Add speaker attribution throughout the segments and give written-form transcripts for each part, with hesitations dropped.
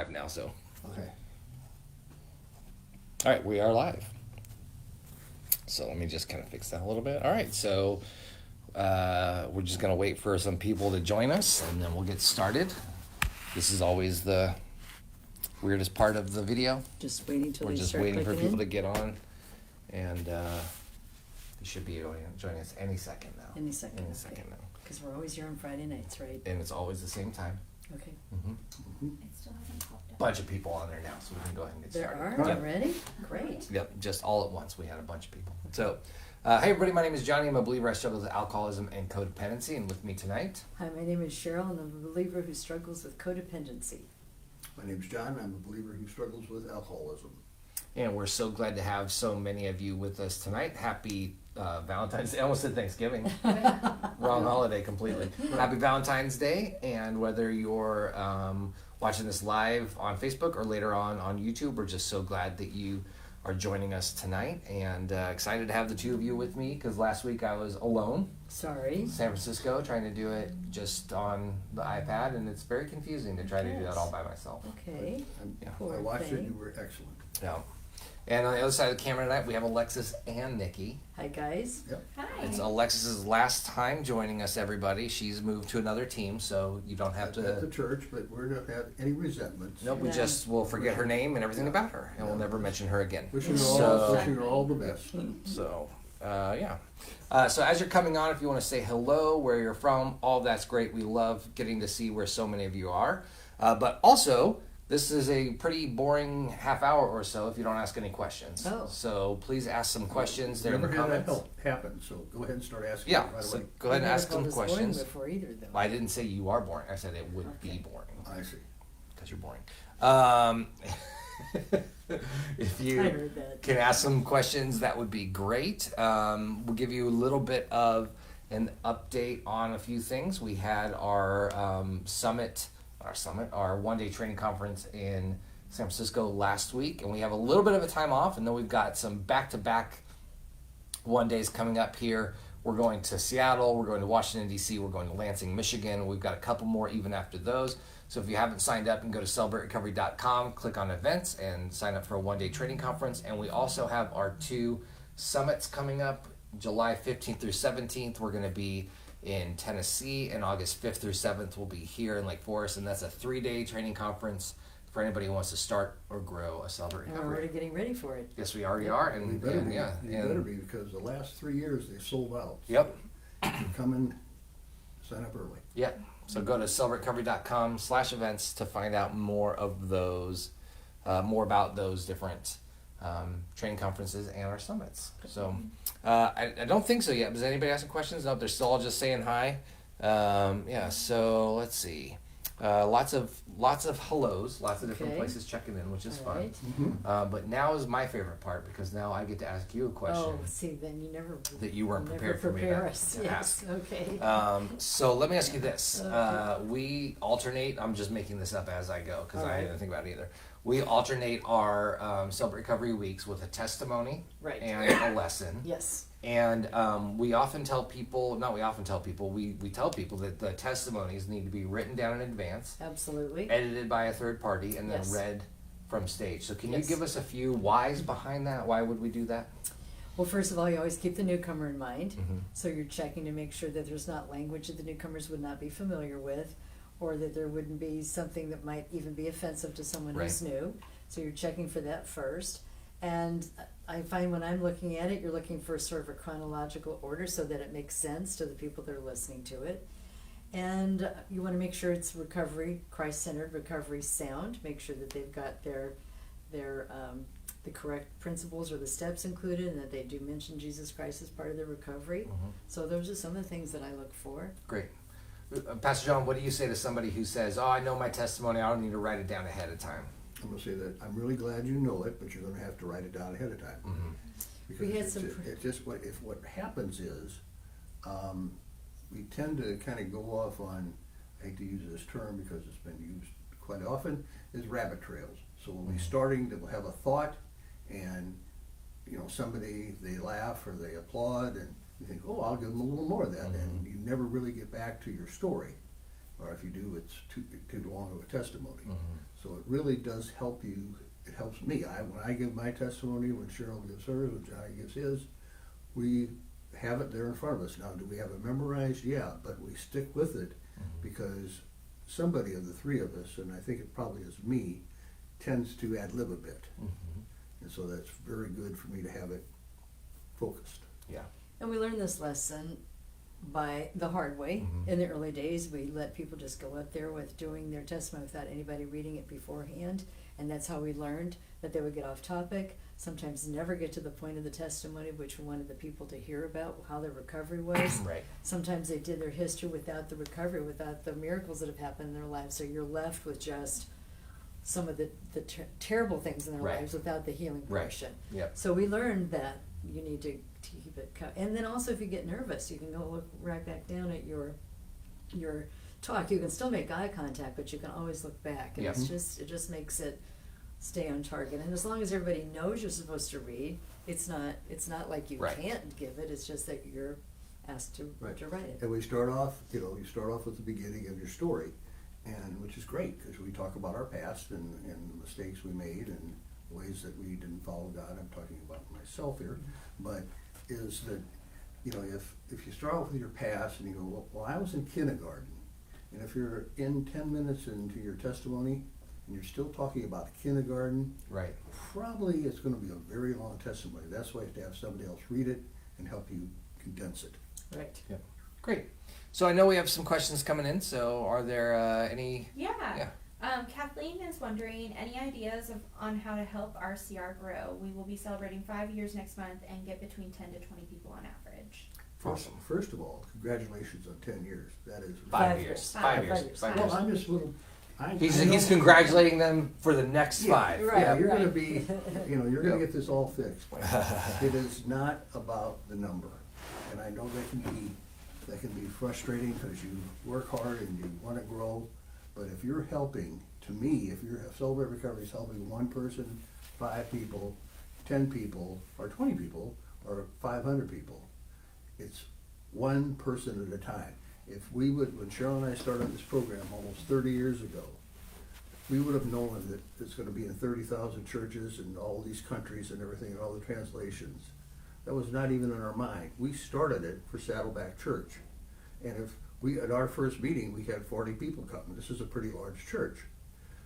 Speaker 1: live now, so.
Speaker 2: Okay.
Speaker 1: All right, we are live. So let me just kind of fix that a little bit. All right, so we're just going to wait for some people to join us, and then we'll get started. This is always the weirdest part of the video.
Speaker 3: Just waiting till
Speaker 1: We're
Speaker 3: they
Speaker 1: just
Speaker 3: start
Speaker 1: waiting for
Speaker 3: clicking
Speaker 1: people to
Speaker 3: in.
Speaker 1: get on, and they should be joining us any second now.
Speaker 3: Any second.
Speaker 1: Any
Speaker 3: okay.
Speaker 1: second now.
Speaker 3: Because we're always here on Friday nights, right?
Speaker 1: And it's always the same time.
Speaker 3: Okay.
Speaker 1: Mm-hmm.
Speaker 4: It still hasn't popped up.
Speaker 1: Bunch of people on there now, so we can go ahead and get
Speaker 3: There
Speaker 1: started.
Speaker 3: are
Speaker 1: Yep.
Speaker 3: already? Great.
Speaker 1: Yep, just all at once. We had a bunch of people. So, hey everybody, my name is Johnny. I'm a believer. I struggle with alcoholism and codependency. And with me tonight,
Speaker 3: Hi, my name is Cheryl, and I'm a believer who struggles with codependency.
Speaker 2: My name's John. I'm a believer who struggles with alcoholism.
Speaker 1: and we're so glad to have so many of you with us tonight. Happy Valentine's Day. I almost said Thanksgiving. Wrong holiday completely. Happy Valentine's Day. And whether you're watching this live on Facebook or later on YouTube, we're just so glad that you are joining us tonight, and excited to have the two of you with me, because last week I was alone
Speaker 3: Sorry.
Speaker 1: in San Francisco trying to do it just on the iPad, and it's very confusing to try to do that all by myself.
Speaker 3: Okay.
Speaker 1: Yeah.
Speaker 3: Poor
Speaker 2: I watched it.
Speaker 3: thing.
Speaker 2: You were excellent.
Speaker 1: Yeah. And on the other side of the camera tonight, we have Alexis and Nikki.
Speaker 3: Hi, guys.
Speaker 2: Yep.
Speaker 4: Hi.
Speaker 1: It's Alexis's last time joining us, everybody. She's moved to another team, so you don't have
Speaker 2: At the
Speaker 1: to...
Speaker 2: church, but we're not have any resentments.
Speaker 1: Nope, we
Speaker 3: No.
Speaker 1: just will forget her name and everything about her, and we'll never mention her again.
Speaker 2: Wishing
Speaker 1: So-
Speaker 2: her all the best.
Speaker 1: So, yeah. So as you're coming on, if you want to say hello, where you're from, all that's great. We love getting to see where so many of you are. But also, this is a pretty boring half hour or so if you don't ask any questions.
Speaker 3: Oh.
Speaker 1: So please ask some questions there in the
Speaker 2: Never had that
Speaker 1: comments.
Speaker 2: happen, so go ahead and start asking
Speaker 1: Yeah,
Speaker 2: right
Speaker 1: so
Speaker 2: away.
Speaker 1: go ahead and
Speaker 3: You've
Speaker 1: ask
Speaker 3: never
Speaker 1: some
Speaker 3: called us boring
Speaker 1: questions.
Speaker 3: before either, though.
Speaker 1: I didn't say you are boring. I said it would be
Speaker 3: Okay.
Speaker 1: boring
Speaker 2: I see.
Speaker 1: because you're boring. If
Speaker 3: I
Speaker 1: you
Speaker 3: heard that.
Speaker 1: can ask some questions, that would be great. We'll give you a little bit of an update on a few things. We had our our one-day training conference in San Francisco last week, and we have a little bit of a time off, and then we've got some back-to-back one days coming up here. We're going to Seattle, we're going to Washington, D.C., we're going to Lansing, Michigan. We've got a couple more even after those. So if you haven't signed up, you can go to celebraterecovery.com, click on events, and sign up for a one-day training conference. And we also have our two summits coming up, July 15th through 17th. We're going to be in Tennessee, and August 5th through 7th we'll be here in Lake Forest. And that's a 3-day training conference for anybody who wants to start or grow a Celebrate
Speaker 3: And we're
Speaker 1: Recovery.
Speaker 3: already getting ready for it.
Speaker 1: Yes, we already are.
Speaker 2: You
Speaker 1: And,
Speaker 2: better
Speaker 1: and
Speaker 2: be.
Speaker 1: yeah.
Speaker 2: You
Speaker 1: and-
Speaker 2: better be, because the last 3 years they sold out.
Speaker 1: Yep.
Speaker 2: Come in, sign up early.
Speaker 1: Yeah. So go to celebraterecovery.com/events to find out more of those, more about those different training conferences and our summits. So I don't think so yet. Does anybody ask some questions? No, they're still all just saying hi. Yeah. So let's see. Lots of hellos, lots of different
Speaker 3: Okay.
Speaker 1: places checking in, which is
Speaker 3: All
Speaker 1: fun.
Speaker 3: right.
Speaker 2: Mm-hmm.
Speaker 1: But now is my favorite part, because now I get to ask you a question
Speaker 3: Oh, see, then you never
Speaker 1: that you weren't
Speaker 3: never
Speaker 1: prepared for me
Speaker 3: prepare
Speaker 1: to
Speaker 3: us.
Speaker 1: ask.
Speaker 3: Yes. Okay.
Speaker 1: So let me ask you this.
Speaker 3: Okay.
Speaker 1: We alternate, I'm just making this up as I go because
Speaker 3: All
Speaker 1: I
Speaker 3: right.
Speaker 1: didn't think about it either. We alternate our Celebrate Recovery weeks with a testimony
Speaker 3: Right.
Speaker 1: and a lesson.
Speaker 3: Yes.
Speaker 1: And we often tell people, not we often tell people, we tell people that the testimonies need to be written down in advance,
Speaker 3: Absolutely.
Speaker 1: edited by a third party, and then
Speaker 3: Yes.
Speaker 1: read from stage. So can
Speaker 3: Yes.
Speaker 1: you give us a few whys behind that? Why would we do that?
Speaker 3: Well, first of all, you always keep the newcomer in mind.
Speaker 1: Mhm.
Speaker 3: So you're checking to make sure that there's not language that the newcomers would not be familiar with, or that there wouldn't be something that might even be offensive to someone who's new. So you're checking for that first. And I find when I'm looking at it, you're looking for sort of a chronological order so that it makes sense to the people that are listening to it. And you want to make sure it's recovery, Christ-centered, recovery sound. Make sure that they've got their the correct principles or the steps included, and that they do mention Jesus Christ as part of their recovery.
Speaker 1: Mhm.
Speaker 3: So those are some of the things that I look for.
Speaker 1: Great. Pastor John, what do you say to somebody who says, "Oh, I know my testimony, I don't need to write it down ahead of time"?
Speaker 2: I'm going to say that I'm really glad you know it, but you're going to have to write it down ahead of time.
Speaker 1: Mm-hmm.
Speaker 2: Because
Speaker 3: We had
Speaker 2: it's,
Speaker 3: some
Speaker 2: it's just what happens is we tend to kind of go off on, I hate to use this term because it's been used quite often, is rabbit trails. So when we're starting to have a thought, and somebody, they laugh or they applaud, and you think, oh, I'll give them a little more of that, and you never really get back to your story. Or if you do, it's too long of a testimony. So it really does help you. It helps me. When I give my testimony, when Cheryl gives hers, when Johnny gives his, we have it there in front of us. Now, do we have it memorized? Yeah, but we stick with it because somebody of the three of us, and I think it probably is me, tends to ad-lib a bit. And so that's very good for me to have it focused.
Speaker 1: Yeah.
Speaker 3: And we learned this lesson by the hard way. In the early days, we let people just go up there with doing their testimony without anybody reading it beforehand. And that's how we learned that they would get off topic, sometimes never get to the point of the testimony, which we wanted the people to hear about, how their recovery was.
Speaker 1: Right.
Speaker 3: Sometimes they did their history without the recovery, without the miracles that have happened in their lives. So you're left with just some of the terrible things in their
Speaker 1: Right.
Speaker 3: lives without the healing
Speaker 1: Right.
Speaker 3: portion.
Speaker 1: Yep.
Speaker 3: So we learned that you need to keep it and then also if you get nervous, you can go look right back down at your talk. You can still make eye contact, but you can always look back, and
Speaker 1: Yep.
Speaker 3: it just makes it stay on target. And as long as everybody knows you're supposed to read, it's not like you
Speaker 1: Right.
Speaker 3: can't give it. It's just that you're asked to write it.
Speaker 2: And we start off, you start off with the beginning of your story, and which is great because we talk about our past and the mistakes we made and ways that we didn't follow God. I'm talking about myself here, but is that if you start off with your past and you go, well, I was in kindergarten, and if you're in 10 minutes into your testimony and you're still talking about kindergarten,
Speaker 1: Right.
Speaker 2: probably it's going to be a very long testimony. That's why you have to have somebody else read it and help you condense it.
Speaker 3: Right.
Speaker 1: Yeah. Great. So I know we have some questions coming in. So are there any?
Speaker 4: Yeah. Kathleen is wondering, any ideas on how to help our CR grow? We will be celebrating 5 years next month and get between 10 to 20 people on average.
Speaker 1: Awesome.
Speaker 2: First of all, congratulations on 10 years. That is
Speaker 1: 5 years. 5 years.
Speaker 3: 5 years.
Speaker 1: 5
Speaker 2: Well,
Speaker 1: years.
Speaker 2: I'm just a little.
Speaker 1: He's congratulating them for the next 5.
Speaker 3: Right.
Speaker 2: Yeah, you're
Speaker 3: right.
Speaker 2: going to be, you're going to
Speaker 1: Yep.
Speaker 2: get this all fixed. It is not about the number, and I know that can be frustrating because you work hard and you want to grow. But if you're helping, to me, if Celebrate Recovery is helping one person, 5 people, 10 people, or 20 people, or 500 people, it's one person at a time. When Cheryl and I started this program almost 30 years ago, we would have known that it's going to be in 30,000 churches in all these countries and everything, and all the translations. That was not even in our mind. We started it for Saddleback Church. And at our first meeting, we had 40 people come. This is a pretty large church.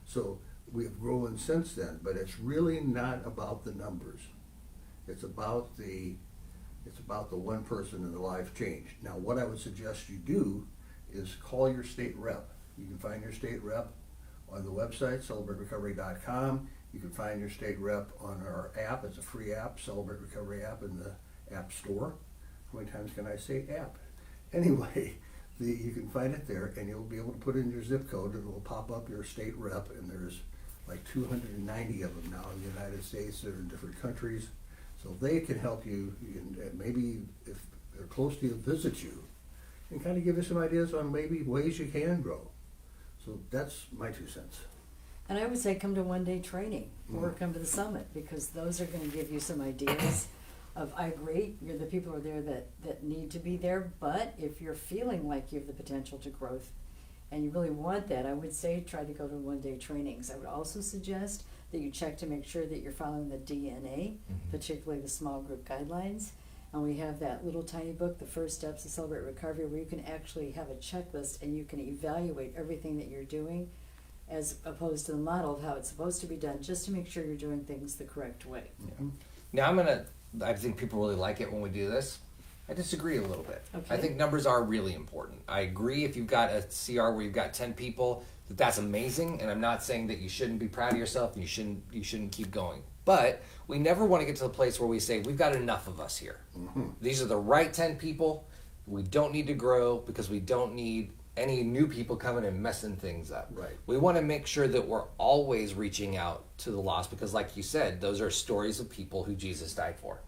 Speaker 2: So we have grown since then, but it's really not about the numbers. It's about the one person and the life change. Now, what I would suggest you do is call your state rep. You can find your state rep on the website, celebraterecovery.com. You can find your state rep on our app. It's a free app, Celebrate Recovery app in the App Store. How many times can I say app? Anyway, you can find it there, and you'll be able to put in your zip code, and it will pop up your state rep, and there's like 290 of them now in the United States. They're in different countries. So they can help you, and maybe if they're close to you, visit you, and kind of give you some ideas on maybe ways you can grow. So that's my 2 cents.
Speaker 3: And I would say come to one-day training or come to the summit, because those are going to give you some ideas of, I agree, you're the people who are there that need to be there, but if you're feeling like you have the potential to growth and you really want that, I would say try to go to one-day trainings. I would also suggest that you check to make sure that you're following the DNA, particularly the small group guidelines. And we have that little tiny book, The First Steps to Celebrate Recovery, where you can actually have a checklist and you can evaluate everything that you're doing as opposed to the model of how it's supposed to be done, just to make sure you're doing things the correct way.
Speaker 1: Yeah. Now I think people really like it when we do this. I disagree a little bit.
Speaker 3: Okay.
Speaker 1: I think numbers are really important. I agree if you've got a CR where you've got 10 people, that's amazing, and I'm not saying that you shouldn't be proud of yourself and you shouldn't keep going. But we never want to get to the place where we say, we've got enough of us here. These are the right 10 people. We don't need to grow because we don't need any new people coming and messing things up.
Speaker 2: Right.
Speaker 1: We want to make sure that we're always reaching out to the lost because, like you said, those are stories of people who Jesus died for.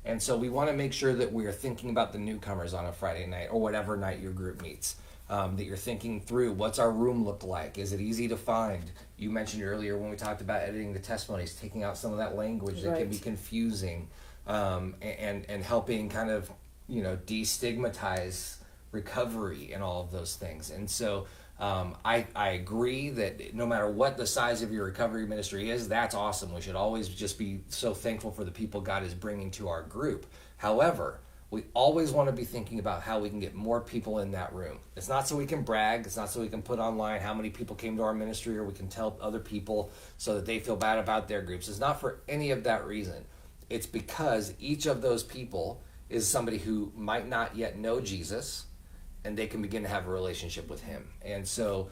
Speaker 1: And so we want to make sure that we are thinking about the newcomers on a Friday night or whatever night your group meets. That you're thinking through, what's our room look like? Is it easy to find? You mentioned earlier when we talked about editing the testimonies, taking out some of that language that can be confusing, and helping kind of, destigmatize recovery and all of those things. And so I agree that no matter what the size of your recovery ministry is, that's awesome. We should always just be so thankful for the people God is bringing to our group. However, we always want to be thinking about how we can get more people in that room. It's not so we can brag. It's not so we can put online how many people came to our ministry, or we can tell other people so that they feel bad about their groups. It's not for any of that reason. It's because each of those people is somebody who might not yet know Jesus, and they can begin to have a relationship with him. And so,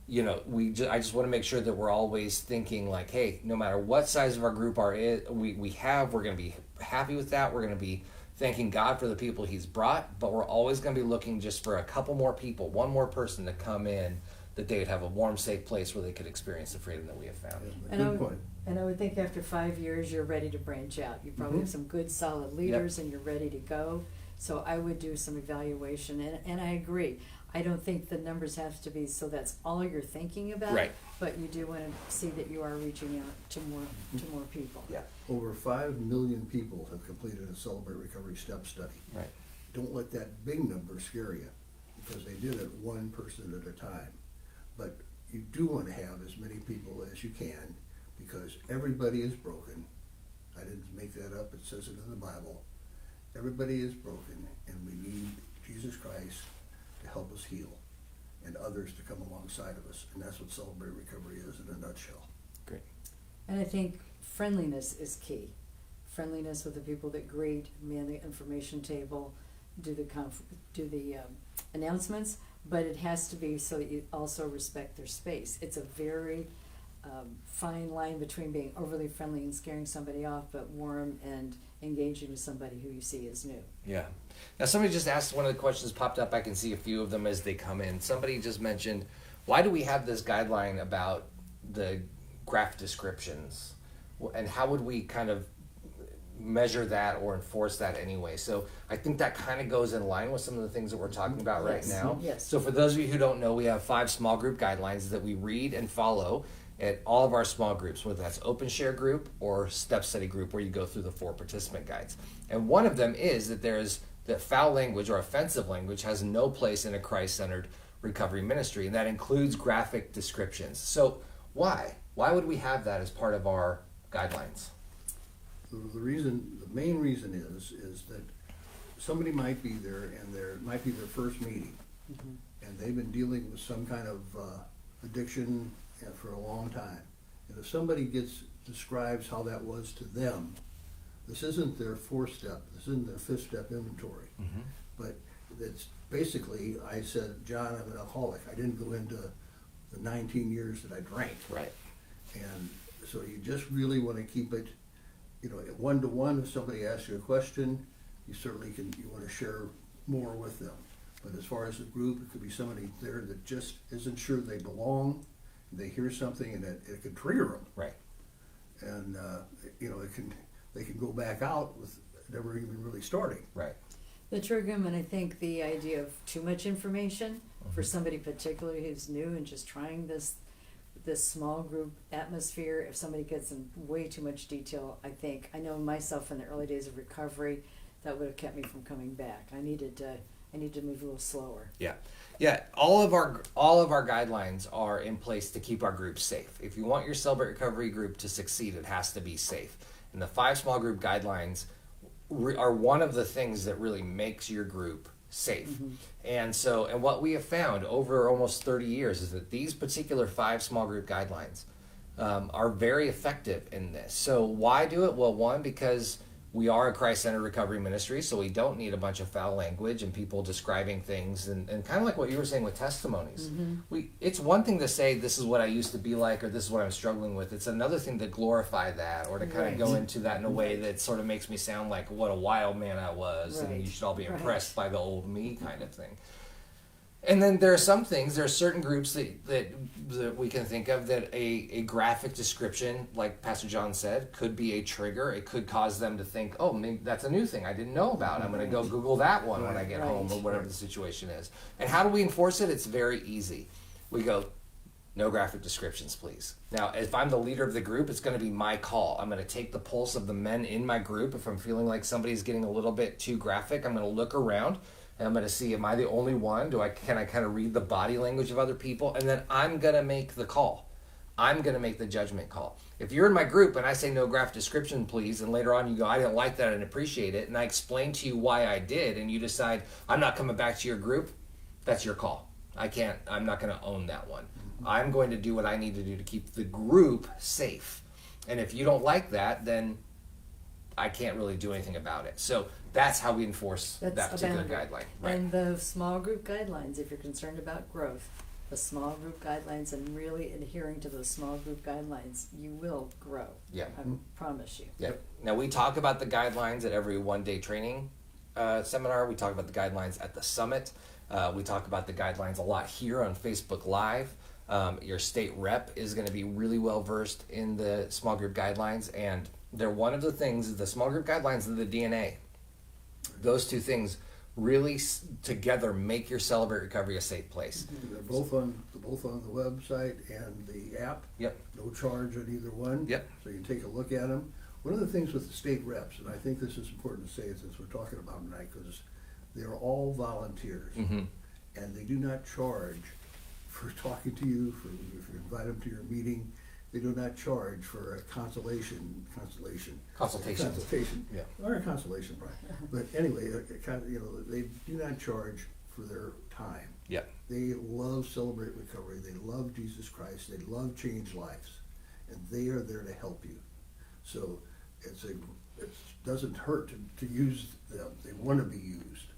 Speaker 1: I just want to make sure that we're always thinking like, hey, no matter what size of our group we're going to be happy with that. We're going to be thanking God for the people he's brought, but we're always going to be looking just for a couple more people, one more person to come in, that they would have a warm, safe place where they could experience the freedom that we have found.
Speaker 2: Good point.
Speaker 3: And I would think after 5 years, you're ready to branch out. You probably have some good, solid leaders, and you're ready to go. So I would do some evaluation, and I agree. I don't think the numbers have to be so that's all you're thinking about.
Speaker 1: Right.
Speaker 3: But you do want to see that you are reaching out to more people.
Speaker 1: Yeah.
Speaker 2: Over 5 million people have completed a Celebrate Recovery Step study.
Speaker 1: Right.
Speaker 2: Don't let that big number scare you, because they did it one person at a time. But you do want to have as many people as you can, because everybody is broken. I didn't make that up, it says it in the Bible. Everybody is broken, and we need Jesus Christ to help us heal, and others to come alongside of us. And that's what Celebrate Recovery is in a nutshell.
Speaker 1: Great.
Speaker 3: And I think friendliness is key. Friendliness with the people that greet, man the information table, do the announcements, but it has to be so that you also respect their space. It's a very fine line between being overly friendly and scaring somebody off, but warm and engaging with somebody who you see as new.
Speaker 1: Yeah. Now, somebody just asked, one of the questions popped up. I can see a few of them as they come in. Somebody just mentioned, why do we have this guideline about the graph descriptions? And how would we kind of measure that or enforce that anyway? So I think that kind of goes in line with some of the things that we're talking about right now.
Speaker 3: Yes.
Speaker 1: So for those of you who don't know, we have 5 small group guidelines that we read and follow at all of our small groups, whether that's open share group or step study group, where you go through the 4 participant guides. And one of them is that foul language or offensive language has no place in a Christ-centered recovery ministry, and that includes graphic descriptions. So why? Why would we have that as part of our guidelines?
Speaker 2: The main reason is that somebody might be there, and there might be their first meeting, and they've been dealing with some kind of addiction for a long time. And if somebody describes how that was to them, this isn't their 4th step, this isn't their 5th step inventory. But it's basically, I said, John, I'm an alcoholic. I didn't go into the 19 years that I drank.
Speaker 1: Right.
Speaker 2: And so you just really want to keep it, one-to-one. If somebody asks you a question, you want to share more with them. But as far as a group, it could be somebody there that just isn't sure they belong. They hear something and it can trigger them.
Speaker 1: Right.
Speaker 2: And, they can go back out with never even really starting.
Speaker 1: Right.
Speaker 3: The trigger, and I think the idea of too much information for somebody particularly who's new and just trying this small group atmosphere, if somebody gets in way too much detail, I know myself in the early days of recovery, that would have kept me from coming back. I needed to move a little slower.
Speaker 1: Yeah. All of our guidelines are in place to keep our groups safe. If you want your Celebrate Recovery group to succeed, it has to be safe. And the 5 small group guidelines are one of the things that really makes your group safe. And what we have found over almost 30 years is that these particular 5 small group guidelines are very effective in this. So why do it? Well, one, because we are a Christ-centered recovery ministry, so we don't need a bunch of foul language and people describing things, and kind of like what you were saying with testimonies. It's one thing to say, this is what I used to be like, or this is what I'm struggling with. It's another thing to glorify that, or to kind of go into that in a way that sort of makes me sound like what a wild man I was, and you should all be impressed by the old me kind of thing. And then there are certain groups that we can think of that a graphic description, like Pastor John said, could be a trigger. It could cause them to think, oh, maybe that's a new thing I didn't know about. I'm going to go Google that one when I get home, or whatever the situation is. And how do we enforce it? It's very easy. We go, no graphic descriptions, please. Now, if I'm the leader of the group, it's going to be my call. I'm going to take the pulse of the men in my group. If I'm feeling like somebody's getting a little bit too graphic, I'm going to look around. And I'm going to see, am I the only one? Can I kind of read the body language of other people? And then I'm going to make the call. I'm going to make the judgment call. If you're in my group and I say no graphic description, please, and later on you go, I didn't like that and appreciate it, and I explain to you why I did, and you decide I'm not coming back to your group, that's your call. I'm not going to own that one. I'm going to do what I need to do to keep the group safe. And if you don't like that, then I can't really do anything about it. So that's how we enforce that particular guideline. Right.
Speaker 3: And the small group guidelines, if you're concerned about growth, the small group guidelines and really adhering to those small group guidelines, you will grow.
Speaker 1: Yeah.
Speaker 3: I promise you.
Speaker 1: Yeah. Now we talk about the guidelines at every one-day training seminar. We talk about the guidelines at the summit. We talk about the guidelines a lot here on Facebook Live. Your state rep is going to be really well versed in the small group guidelines, and they're one of the things, the small group guidelines and the DNA. Those two things really together make your Celebrate Recovery a safe place.
Speaker 2: They're both on the website and the app.
Speaker 1: Yep.
Speaker 2: No charge on either one.
Speaker 1: Yep.
Speaker 2: So you can take a look at them. One of the things with the state reps, and I think this is important to say since we're talking about them tonight, because they're all volunteers, and they do not charge for talking to you. If you invite them to your meeting, they do not charge for a consultation.
Speaker 1: Yeah.
Speaker 2: Or a consolation prize. But anyway, they do not charge for their time.
Speaker 1: Yeah.
Speaker 2: They love Celebrate Recovery. They love Jesus Christ. They love change lives, and they are there to help you. So it doesn't hurt to use them. They want to be used.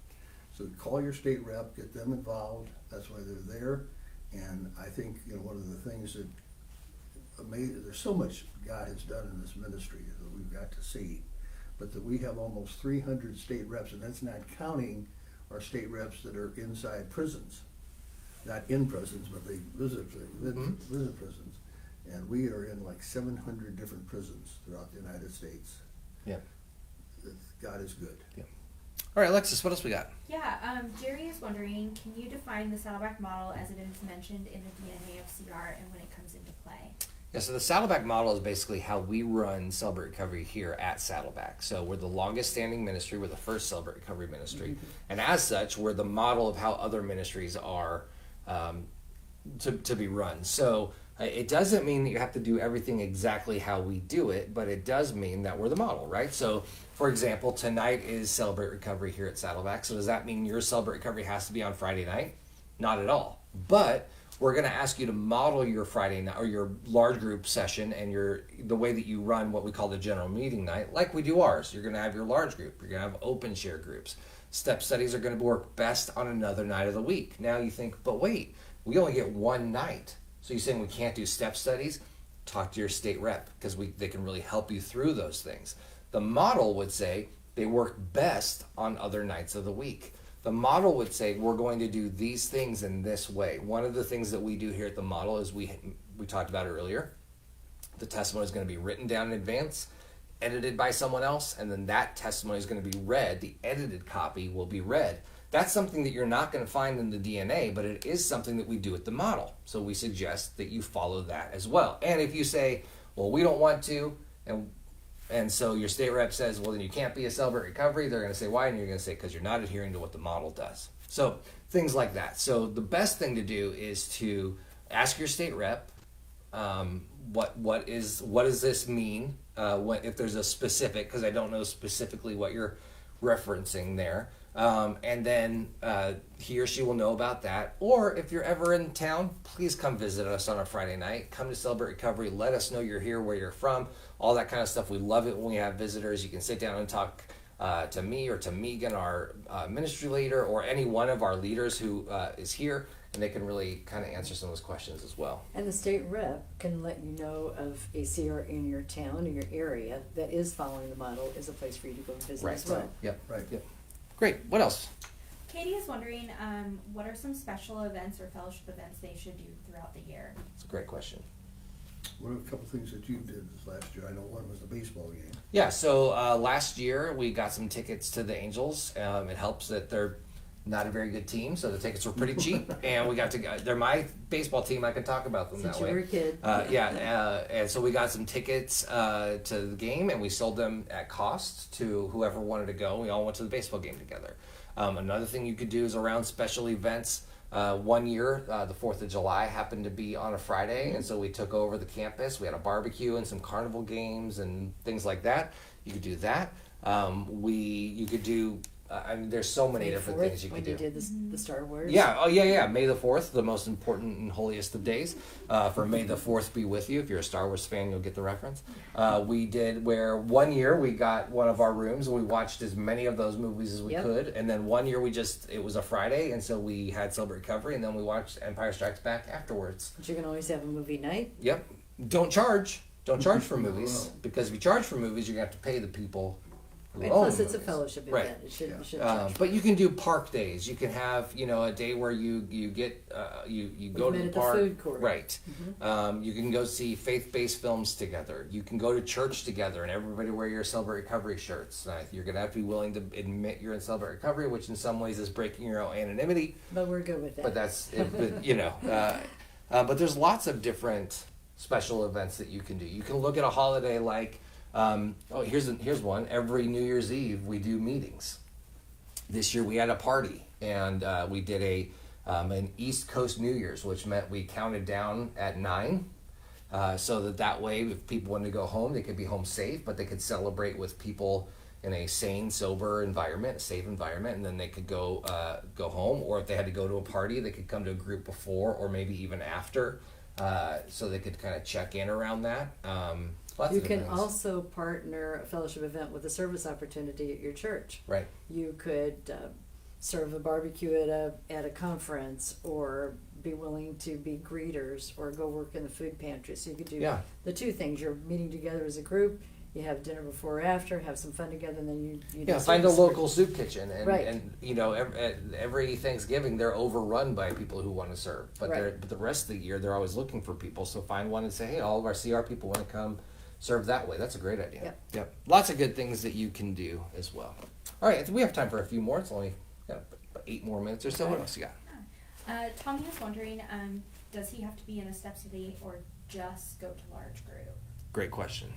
Speaker 2: So call your state rep, get them involved. That's why they're there. And I think one of the things that there's so much God has done in this ministry that we've got to see, but that we have almost 300 state reps, and that's not counting our state reps that are inside prisons, not in prisons, but they visit prisons, and we are in like 700 different prisons throughout the United States.
Speaker 1: Yeah.
Speaker 2: God is good.
Speaker 1: Yeah. All right, Alexis, what else we got?
Speaker 4: Yeah, Jerry is wondering, can you define the Saddleback Model as it is mentioned in the DNA of CR and when it comes into play?
Speaker 1: Yeah, so the Saddleback Model is basically how we run Celebrate Recovery here at Saddleback. So we're the longest standing ministry, we're the first Celebrate Recovery ministry, and as such, we're the model of how other ministries are to be run. So it doesn't mean that you have to do everything exactly how we do it, but it does mean that we're the model, right? So, for example, tonight is Celebrate Recovery here at Saddleback. So does that mean your Celebrate Recovery has to be on Friday night? Not at all. But we're going to ask you to model your Friday night or your large group session and the way that you run what we call the general meeting night, like we do ours. You're going to have your large group. You're going to have open share groups. Step studies are going to work best on another night of the week. Now you think, but wait, we only get one night. So you're saying we can't do step studies? Talk to your state rep because they can really help you through those things. The model would say they work best on other nights of the week. The model would say we're going to do these things in this way. One of the things that we do here at the model is we talked about earlier. The testimony is going to be written down in advance, edited by someone else, and then that testimony is going to be read. The edited copy will be read. That's something that you're not going to find in the DNA, but it is something that we do at the model. So we suggest that you follow that as well. And if you say, well, we don't want to, and so your state rep says, well, then you can't be a Celebrate Recovery, they're going to say, why? And you're going to say, because you're not adhering to what the model does. So things like that. So the best thing to do is to ask your state rep, what does this mean? If there's a specific, because I don't know specifically what you're referencing there. And then he or she will know about that. Or if you're ever in town, please come visit us on a Friday night. Come to Celebrate Recovery. Let us know you're here, where you're from, all that kind of stuff. We love it when we have visitors. You can sit down and talk to me or to Megan, our ministry leader, or any one of our leaders who is here, and they can really kind of answer some of those questions as well.
Speaker 3: And the state rep can let you know of a CR in your town, in your area, that is following the model, is a place for you to go and visit as well.
Speaker 1: Yep.
Speaker 2: Right.
Speaker 1: Yep. Great. What else?
Speaker 4: Katie is wondering, what are some special events or fellowship events they should do throughout the year?
Speaker 1: It's a great question.
Speaker 2: What are a couple things that you did this last year? I know one was the baseball game.
Speaker 1: Yeah, so last year we got some tickets to the Angels. It helps that they're not a very good team, so the tickets were pretty cheap, and we got to go. They're my baseball team. I can talk about them
Speaker 3: Since
Speaker 1: that way.
Speaker 3: you were a kid.
Speaker 1: And so we got some tickets to the game, and we sold them at cost to whoever wanted to go. We all went to the baseball game together. Another thing you could do is around special events. One year, the 4th of July happened to be on a Friday, and so we took over the campus. We had a barbecue and some carnival games and things like that. You could do that. You could do, I mean, there's so many
Speaker 3: May
Speaker 1: different
Speaker 3: 4th,
Speaker 1: things you
Speaker 3: when
Speaker 1: could do.
Speaker 3: you did the Star Wars.
Speaker 1: Yeah, oh yeah. May the 4th, the most important and holiest of days. For May the 4th be with you. If you're a Star Wars fan, you'll get the reference. We did where one year we got one of our rooms and we watched as many of those movies as we could. And then one year it was a Friday, and so we had Celebrate Recovery, and then we watched Empire Strikes Back afterwards.
Speaker 3: But you can always have a movie night.
Speaker 1: Yep. Don't charge for movies, because if you charge for movies, you're going to have to pay the people who
Speaker 3: And
Speaker 1: own
Speaker 3: plus, it's a
Speaker 1: movies.
Speaker 3: fellowship
Speaker 1: Right.
Speaker 3: event. It should charge.
Speaker 1: But you can do park days. You can have, a day where you get you go to
Speaker 3: met
Speaker 1: the
Speaker 3: at the
Speaker 1: park.
Speaker 3: food court.
Speaker 1: Right. You can go see faith-based films together. You can go to church together, and everybody wear your Celebrate Recovery shirts. You're going to have to be willing to admit you're in Celebrate Recovery, which in some ways is breaking your own anonymity.
Speaker 3: But we're good with that.
Speaker 1: But that's but there's lots of different special events that you can do. You can look at a holiday like. Here's one. Every New Year's Eve we do meetings. This year we had a party, and we did an East Coast New Year's, which meant we counted down at 9, so that way if people wanted to go home, they could be home safe, but they could celebrate with people in a sane, sober environment, a safe environment, and then they could go home. Or if they had to go to a party, they could come to a group before or maybe even after, so they could kind of check in around that.
Speaker 3: You can also partner a fellowship event with a service opportunity at your church.
Speaker 1: Right.
Speaker 3: You could serve a barbecue at a conference, or be willing to be greeters, or go work in the food pantry. So you could do the two things. You're meeting together as a group. You have dinner before or after, have some fun together, and then you do
Speaker 1: find a
Speaker 3: service
Speaker 1: local soup kitchen, and
Speaker 3: Right.
Speaker 1: and every Thanksgiving they're overrun by people who want to serve, but the rest of the year they're always looking for people. So find one and say, hey, all of our CR people want to come serve that way. That's a great idea. Yep. Lots of good things that you can do as well. All right, we have time for a few more. It's only about 8 more minutes or so. What else you got?
Speaker 4: Tommy was wondering, does he have to be in a step city or just go to large group?
Speaker 1: Great question.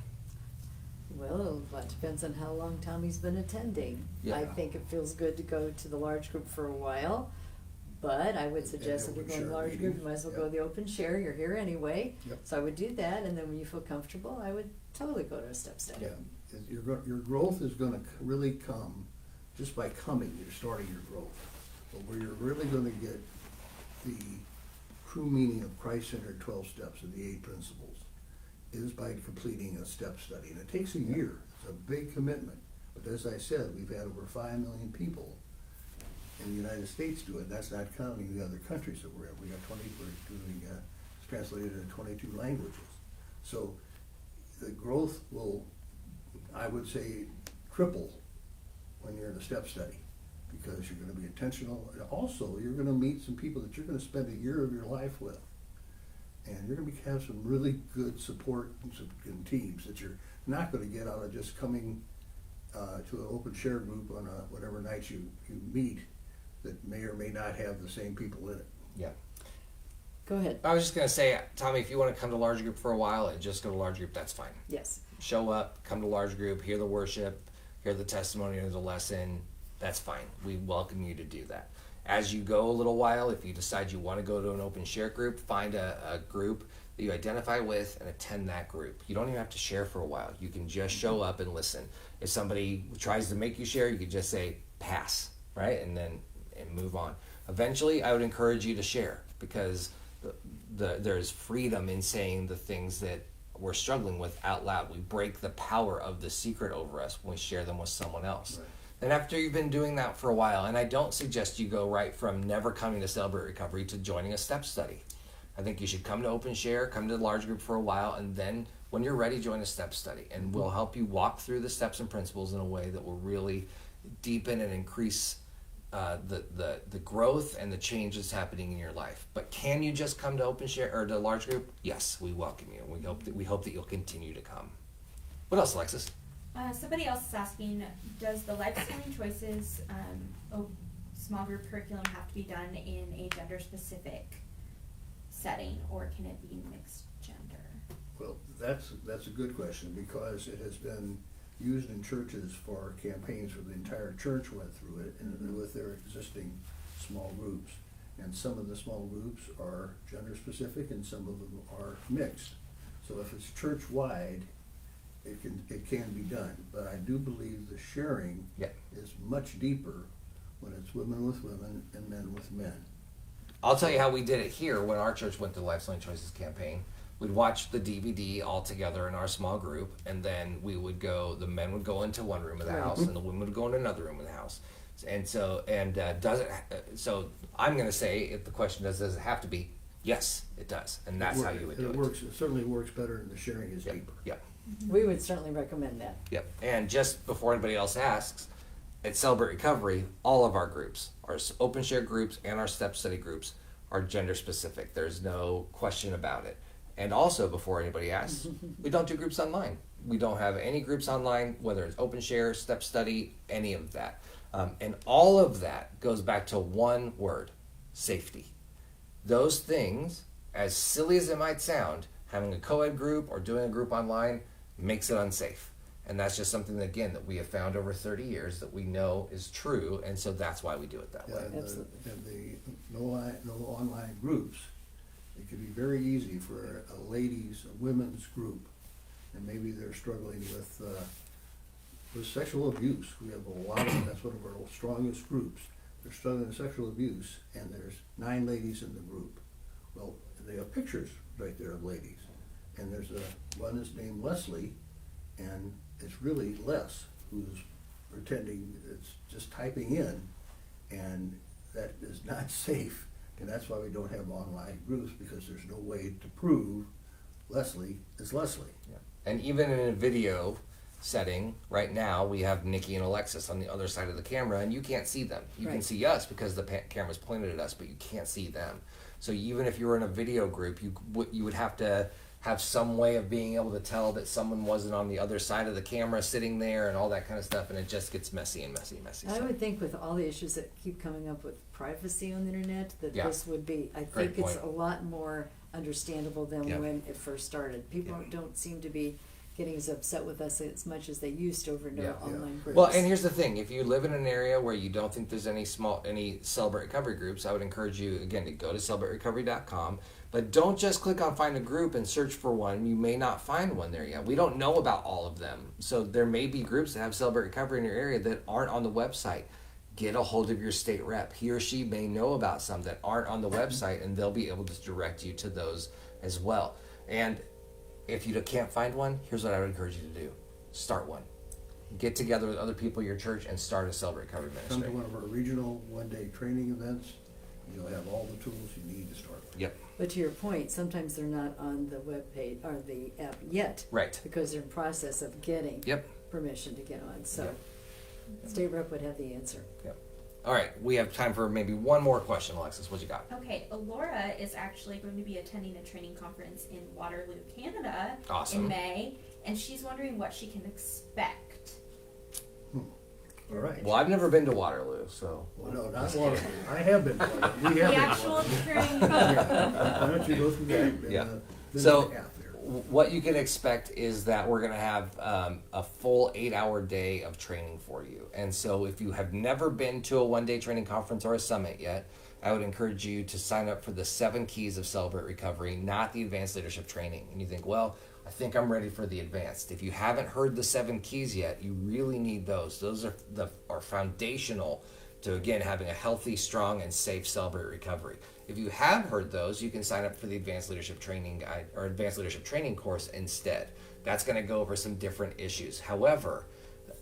Speaker 3: Well, that depends on how long Tommy's been attending.
Speaker 1: Yeah.
Speaker 3: I think it feels good to go to the large group for a while, but I would suggest if you're going to the large group, you might as well go to the open share. You're here anyway.
Speaker 2: Yep.
Speaker 3: So I would do that, and then when you feel comfortable, I would totally go to a step study.
Speaker 2: Yeah, your growth is going to really come just by coming. You're starting your growth, but where you're really going to get the true meaning of Christ-centered 12 steps and the 8 principles is by completing a step study, and it takes a year. It's a big commitment, but as I said, we've had over 5 million people in the United States do it. That's not counting the other countries that we're in. We got 20. We're doing it's translated into 22 languages. So the growth will, I would say, triple when you're in a step study, because you're going to be intentional. And also, you're going to meet some people that you're going to spend a year of your life with, and you're going to have some really good support and teams that you're not going to get out of just coming to an open share group on whatever night you meet that may or may not have the same people in it.
Speaker 1: Yeah.
Speaker 3: Go ahead.
Speaker 1: I was just going to say, Tommy, if you want to come to large group for a while and just go to large group, that's fine.
Speaker 3: Yes.
Speaker 1: Show up, come to large group, hear the worship, hear the testimony or the lesson. That's fine. We welcome you to do that. As you go a little while, if you decide you want to go to an open share group, find a group that you identify with and attend that group. You don't even have to share for a while. You can just show up and listen. If somebody tries to make you share, you could just say, pass, right? And move on. Eventually, I would encourage you to share, because there's freedom in saying the things that we're struggling with out loud. We break the power of the secret over us when we share them with someone else. Right. And after you've been doing that for a while, and I don't suggest you go right from never coming to Celebrate Recovery to joining a step study. I think you should come to Open Share, come to the large group for a while, and then when you're ready, join a step study. And we'll help you walk through the steps and principles in a way that will really deepen and increase the growth and the changes happening in your life. But can you just come to Open Share or to large group? Yes, we welcome you. We hope that you'll continue to come. What else, Alexis?
Speaker 4: Somebody else is asking, does the life skilling choices small group curriculum have to be done in a gender specific setting, or can it be mixed gender?
Speaker 2: Well, that's a good question, because it has been used in churches for campaigns where the entire church went through it and with their existing small groups. And some of the small groups are gender specific and some of them are mixed. So if it's church-wide, it can be done. But I do believe the sharing is much deeper when it's women with women and men with men.
Speaker 1: I'll tell you how we did it here when our church went to the Life's Only Choices campaign. We'd watch the DVD all together in our small group, and then we would go, the men would go into one room of the house, and the women would go into another room of the house. And so, so I'm going to say, if the question does it have to be, yes, it does. And that's how you would do it.
Speaker 2: It certainly works better and the sharing is deeper.
Speaker 1: Yep.
Speaker 3: We would certainly recommend that.
Speaker 1: Yep. And just before anybody else asks, at Celebrate Recovery, all of our groups, our open share groups and our step study groups, are gender specific. There's no question about it. And also, before anybody asks, we don't do groups online. We don't have any groups online, whether it's open share, step study, any of that. And all of that goes back to one word: safety. Those things, as silly as it might sound, having a co-ed group or doing a group online makes it unsafe. And that's just something that, again, that we have found over 30 years that we know is true, and so that's why we do it that way.
Speaker 2: And the no online groups, it can be very easy for a women's group, and maybe they're struggling with sexual abuse. We have a lot of, that's one of our strongest groups. They're struggling with sexual abuse, and there's 9 ladies in the group. Well, they have pictures right there of ladies, and there's one is named Leslie, and it's really Les who's pretending, it's just typing in, and that is not safe. And that's why we don't have online groups, because there's no way to prove Leslie is Leslie.
Speaker 1: Yeah. And even in a video setting, right now, we have Nikki and Alexis on the other side of the camera, and you can't see them. You can see us because the camera's pointed at us, but you can't see them. So even if you were in a video group, you would have to have some way of being able to tell that someone wasn't on the other side of the camera sitting there and all that kind of stuff, and it just gets messy and messy and messy.
Speaker 3: I would think with all the issues that keep coming up with privacy on the internet, that this would be, I think it's a lot more understandable than when it first started. People don't seem to be getting as upset with us as much as they used to over online groups.
Speaker 1: Well, and here's the thing: if you live in an area where you don't think there's any Celebrate Recovery groups, I would encourage you again to go to celebraterecovery.com. But don't just click on find a group and search for one. You may not find one there yet. We don't know about all of them, so there may be groups that have Celebrate Recovery in your area that aren't on the website. Get a hold of your state rep. He or she may know about some that aren't on the website, and they'll be able to direct you to those as well. And if you can't find one, here's what I would encourage you to do. Start one. Get together with other people in your church and start a Celebrate Recovery ministry.
Speaker 2: Come to one of our regional one-day training events. You'll have all the tools you need to start with.
Speaker 1: Yep.
Speaker 3: But to your point, sometimes they're not on the web page or the app yet.
Speaker 1: Right.
Speaker 3: Because they're in process of getting permission to get on. So state rep would have the answer.
Speaker 1: Yep. All right. We have time for maybe one more question, Alexis. What you got?
Speaker 4: Okay. Laura is actually going to be attending a training conference in Waterloo, Canada
Speaker 1: Awesome.
Speaker 4: in May, and she's wondering what she can expect.
Speaker 2: All right.
Speaker 1: Well, I've never been to Waterloo, so.
Speaker 2: Well, no, not Waterloo. I have been to Waterloo. We have
Speaker 4: The
Speaker 2: been to
Speaker 4: actual
Speaker 2: Waterloo.
Speaker 4: training.
Speaker 2: Why don't you go through that?
Speaker 1: Yeah.
Speaker 2: minute
Speaker 1: So
Speaker 2: and a half there.
Speaker 1: what you can expect is that we're going to have a full 8-hour day of training for you. And so if you have never been to a one-day training conference or a summit yet, I would encourage you to sign up for the 7 keys of Celebrate Recovery, not the advanced leadership training. And you think, well, I think I'm ready for the advanced. If you haven't heard the 7 keys yet, you really need those. Those are foundational to, again, having a healthy, strong, and safe Celebrate Recovery. If you have heard those, you can sign up for the Advanced Leadership Training Guide or Advanced Leadership Training course instead. That's going to go over some different issues. However,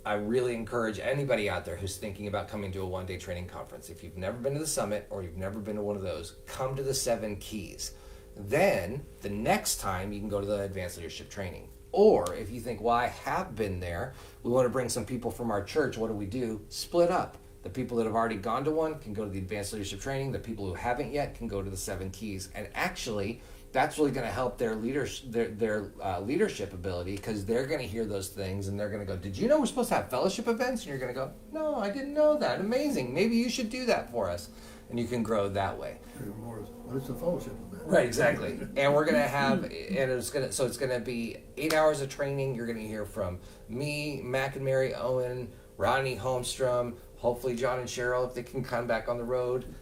Speaker 1: I really encourage anybody out there who's thinking about coming to a one-day training conference. If you've never been to the summit or you've never been to one of those, come to the 7 keys. Then the next time you can go to the Advanced Leadership Training. Or if you think, well, I have been there, we want to bring some people from our church, what do? Split up. The people that have already gone to one can go to the Advanced Leadership Training. The people who haven't yet can go to the 7 keys. And actually, that's really going to help their leadership ability, because they're going to hear those things and they're going to go, did you know we're supposed to have fellowship events? And you're going to go, no, I didn't know that. Amazing. Maybe you should do that for us. And you can grow that way.
Speaker 2: What is the fellowship event?
Speaker 1: Right, exactly. And we're gonna have, and it's gonna be 8 hours of training. You're gonna hear from me, Mac and Mary Owen, Ronnie Holmstrom, hopefully John and Cheryl if they can come back on the road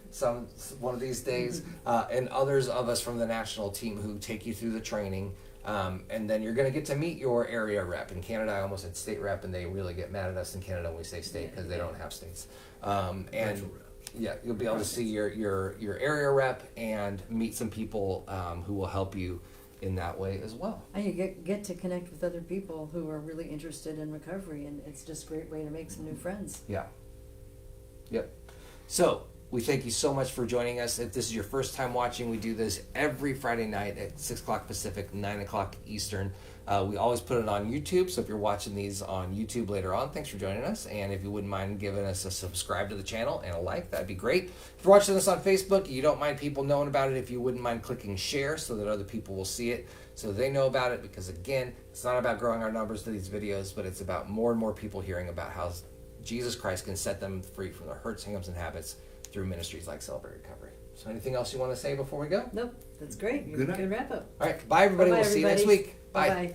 Speaker 1: one of these days, and others of us from the national team who take you through the training. And then you're going to get to meet your area rep. In Canada, I almost said state rep, and they really get mad at us in Canada when we say state because they don't have states. And yeah, you'll be able to see your area rep and meet some people who will help you in that way as well.
Speaker 3: And you get to connect with other people who are really interested in recovery, and it's just a great way to make some new friends.
Speaker 1: Yeah. Yep. So we thank you so much for joining us. If this is your first time watching, we do this every Friday night at 6 o'clock Pacific, 9 o'clock Eastern. We always put it on YouTube, so if you're watching these on YouTube later on, thanks for joining us. And if you wouldn't mind giving us a subscribe to the channel and a like, that'd be great. If you're watching this on Facebook, you don't mind people knowing about it, if you wouldn't mind clicking share so that other people will see it, so they know about it. Because again, it's not about growing our numbers to these videos, but it's about more and more people hearing about how Jesus Christ can set them free from their hurts, hang-ups, and habits through ministries like Celebrate Recovery. So anything else you want to say before we go?
Speaker 3: Nope, that's great.
Speaker 2: Good night.
Speaker 3: Good wrap up.
Speaker 1: All right, bye everybody.
Speaker 3: Bye-bye,
Speaker 1: We'll see you next
Speaker 3: everybody.
Speaker 1: week. Bye.
Speaker 3: Bye-bye.